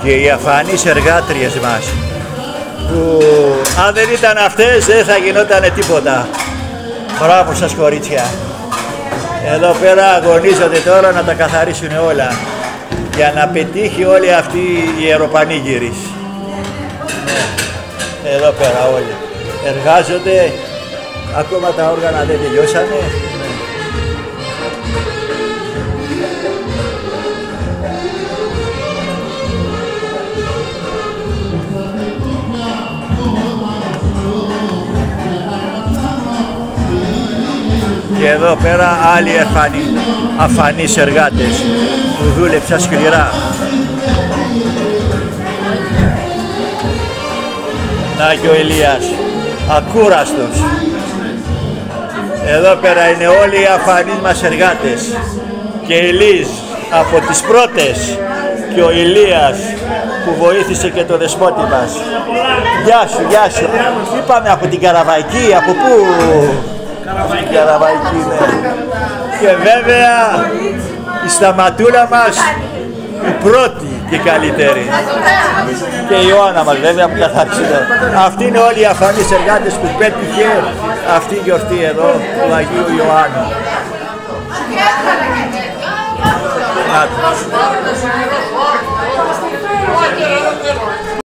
και οι αφανείς εργάτριες μας, που αν δεν ήταν αυτές δεν θα γινότανε τίποτα. Μπράβο σας κορίτσια. Εδώ πέρα αγωνίζονται τώρα να τα καθαρίσουν όλα για να πετύχει όλη αυτή η ιεροπανήγυρης. Εδώ πέρα όλοι εργάζονται, ακόμα τα όργανα δεν τελειώσανε. Και εδώ πέρα άλλοι αφανείς εργάτες που δούλεψαν σκληρά. Να και ο Ηλίας, ακούραστος. Εδώ πέρα είναι όλοι οι αφανείς μας εργάτες. Και η Λίζ από τις πρώτες και ο Ηλίας που βοήθησε και το δεσπότη μας. Γεια σου, γεια σου. Είπαμε από την Καραβαϊκή, από πού? Καραβαϊκή, ναι. Και βέβαια η Σταματούλα μας η πρώτη και καλύτερη. Και η Ιωάννα μας βέβαια που καθάρισε. Αυτοί είναι όλοι οι αφανείς εργάτες που πέτυχε αυτή η γιορτή εδώ του Αγίου Ιωάννου.